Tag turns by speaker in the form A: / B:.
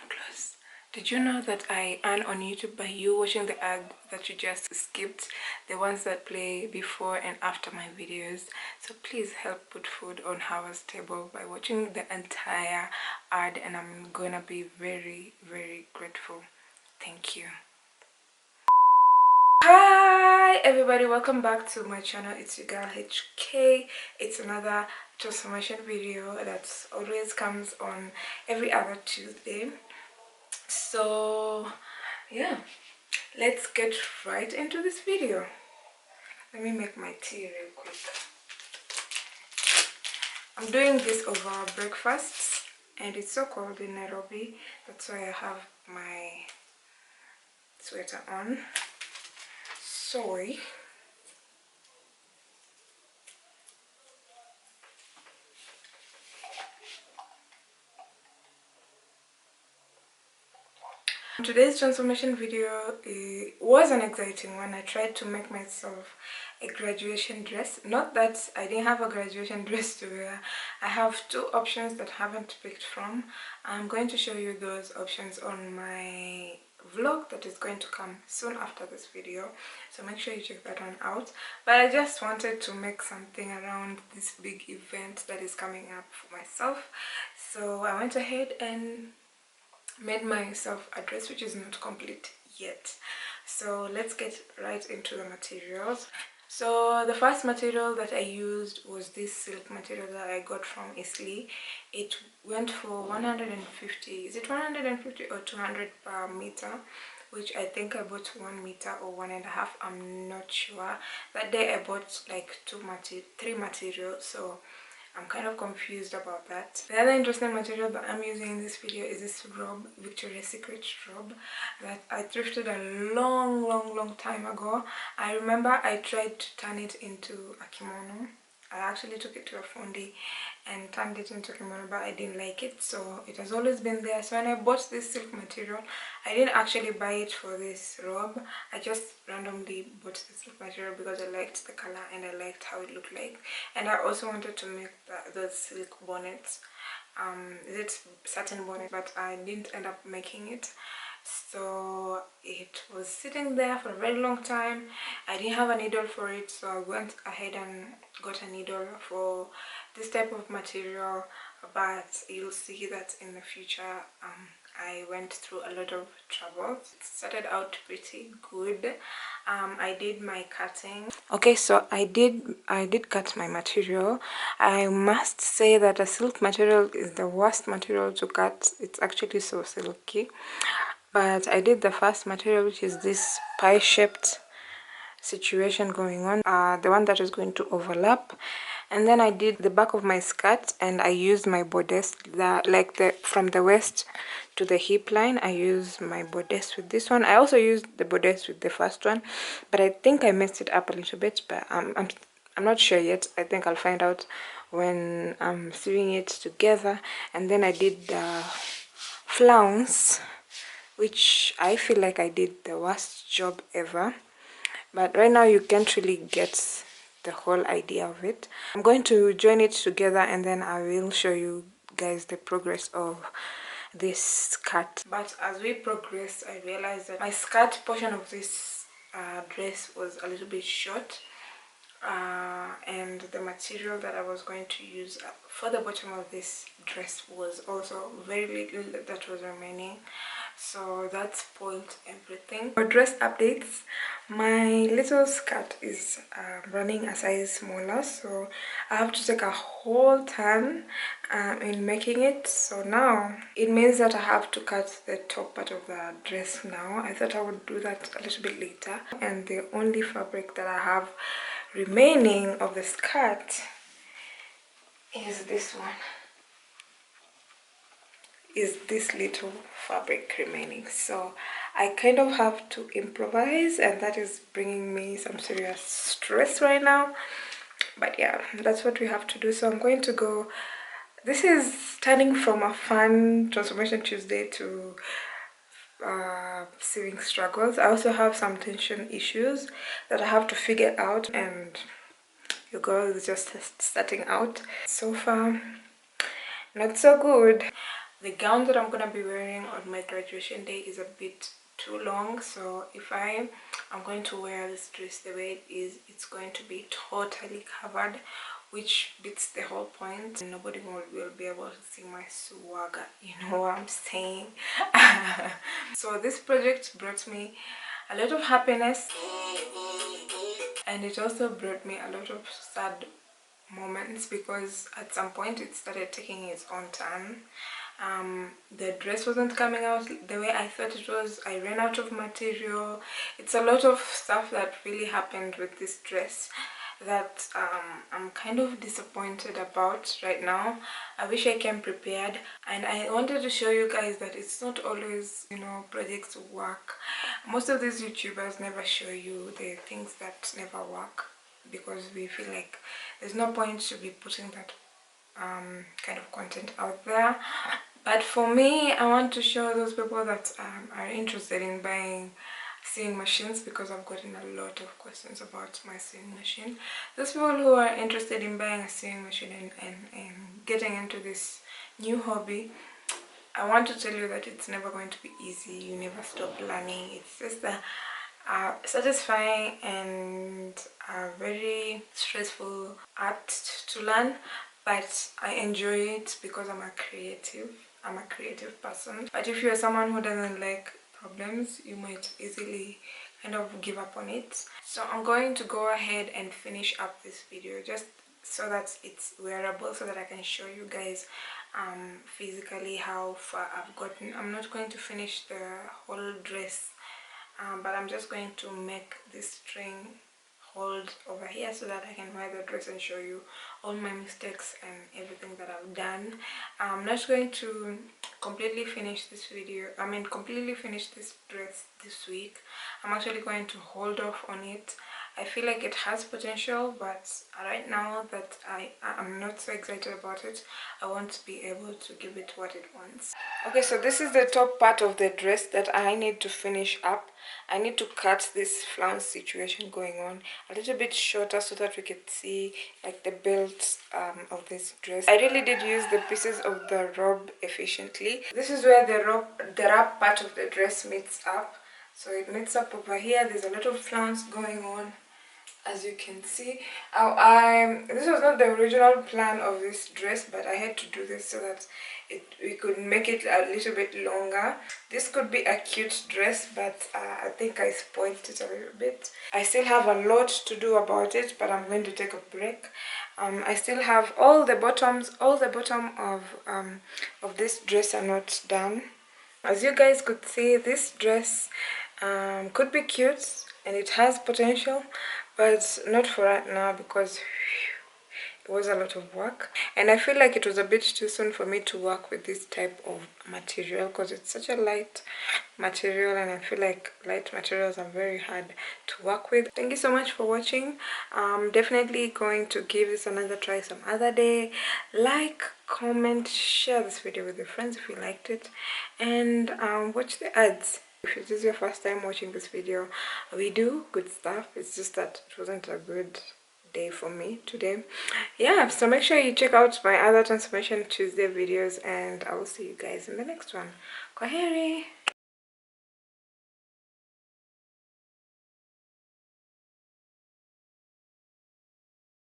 A: close. Did you know that I earn on YouTube by you watching the ad that you just skipped, the ones that play before and after my videos? So please help put food on Hawa's table by watching the entire ad, and I'm gonna be very, very grateful. Thank you. Hi everybody, welcome back to my channel. It's your girl HK. It's another transformation video that always comes on every other Tuesday. So yeah, let's get right into this video. Let me make my tea real quick. I'm doing this over breakfast and it's so cold in Nairobi. That's why I have my sweater on. Soy. Today's transformation video was an exciting one. I tried to make myself a graduation dress. Not that I didn't have a graduation dress to wear. I have two options that I haven't picked from. I'm going to show you those options on my vlog that is going to come soon after this video, so make sure you check that one out. But I just wanted to make something around this big event that is coming up for myself, so I went ahead and made myself a dress which is not complete yet. So let's get right into the materials. So the first material that I used was this silk material that I got from Isli. It went for 150, is it 150 or 200 per meter, which I think I bought 1 meter or 1.5, I'm not sure. That day I bought like three materials, so I'm kind of confused about that. The other interesting material that I'm using in this video is this robe, Victoria's Secret robe, that I thrifted a long time ago. I remember I tried to turn it into a kimono. I actually took it to a fundi and turned it into a kimono, but I didn't like it, so it has always been there. So when I bought this silk material, I didn't actually buy it for this robe. I just randomly bought this silk material because I liked the color and I liked how it looked like, and I also wanted to make those silk bonnets. It's satin bonnet, but I didn't end up making it. So it was sitting there for a very long time. I didn't have a needle for it, so I went ahead and got a needle for this type of material, but you'll see that in the future. I went through a lot of trouble. It started out pretty good. I did my cutting. Okay, so I did cut my material. I must say that a silk material is the worst material to cut. It's actually so silky. But I did the first material, which is this pie-shaped situation going on, the one that is going to overlap. And then I did the back of my skirt, and I used my bodice, from the waist to the hip line. I used my bodice with this one. I also used the bodice with the first one, but I think I messed it up a little bit, but I'm not sure yet. I think I'll find out when I'm sewing it together. And then I did the flounce, which I feel like I did the worst job ever, but right now you can't really get the whole idea of it. I'm going to join it together and then I will show you guys the progress of this skirt. But as we progress, I realized that my skirt portion of this dress was a little bit short, and the material that I was going to use for the bottom of this dress was also very little that was remaining, so that spoiled everything. For dress updates, my little skirt is running a size smaller, so I have to take a whole turn in making it. So now it means that I have to cut the top part of the dress now. I thought I would do that a little bit later, and the only fabric that I have remaining of the skirt is this one, is this little fabric remaining. So I kind of have to improvise, and that is bringing me some serious stress right now, but yeah, that's what we have to do. So I'm going to go. This is turning from a fun transformation Tuesday to sewing struggles. I also have some tension issues that I have to figure out, and your girl is just starting out. So far, not so good. the gown that I'm gonna be wearing on my graduation day is a bit too long, so if I'm going to wear this dress the way it is, it's going to be totally covered, which beats the whole point. Nobody will be able to see my swagger, you know what I'm saying. So this project brought me a lot of happiness, and it also brought me a lot of sad moments, because at some point it started taking its own turn. The dress wasn't coming out the way I thought it was. I ran out of material. It's a lot of stuff that really happened with this dress that I'm kind of disappointed about right now. I wish I came prepared, and I wanted to show you guys that it's not always, you know, projects work. Most of these YouTubers never show you the things that never work, because we feel like there's no point to be putting that kind of content out there. But for me, I want to show those people that are interested in buying sewing machines, because I've gotten a lot of questions about my sewing machine. Those people who are interested in buying a sewing machine and getting into this new hobby, I want to tell you that it's never going to be easy. You never stop learning. It's just a satisfying and very stressful art to learn, but I enjoy it because I'm a creative person. But if you're someone who doesn't like problems, you might easily kind of give up on it. So I'm going to go ahead and finish up this video just so that it's wearable, so that I can show you guys physically how far I've gotten. I'm not going to finish the whole dress, but I'm just going to make this string hold over here so that I can wear the dress and show you all my mistakes and everything that I've done. I'm not going to completely finish this completely finish this dress this week. I'm actually going to hold off on it. I feel like it has potential, but right now that I'm not so excited about it, I want to be able to give it what it wants. Okay, so this is the top part of the dress that I need to finish up. I need to cut this flounce situation going on a little bit shorter so that we could see like the belt of this dress. I really did use the pieces of the robe efficiently. This is where the wrap part of the dress meets up. So it meets up over here. There's a lot of flounce going on, as you can see. This was not the original plan of this dress, but I had to do this so that we could make it a little bit longer. This could be a cute dress, but I think I spoiled it a little bit. I still have a lot to do about it, but I'm going to take a break. I still have all the bottom of this dress are not done. As you guys could see, this dress could be cute and it has potential, but not for right now, because it was a lot of work, and I feel like it was a bit too soon for me to work with this type of material, because it's such a light material, and I feel like light materials are very hard to work with. Thank you so much for watching. I'm definitely going to give this another try some other day. Like, comment, share this video with your friends if you liked it, and watch the ads. If it is your first time watching this video, we do good stuff. It's just that it wasn't a good day for me today. Yeah, so make sure you check out my other Transformation Tuesday videos, and I will see you guys in the next one. Kwaheri!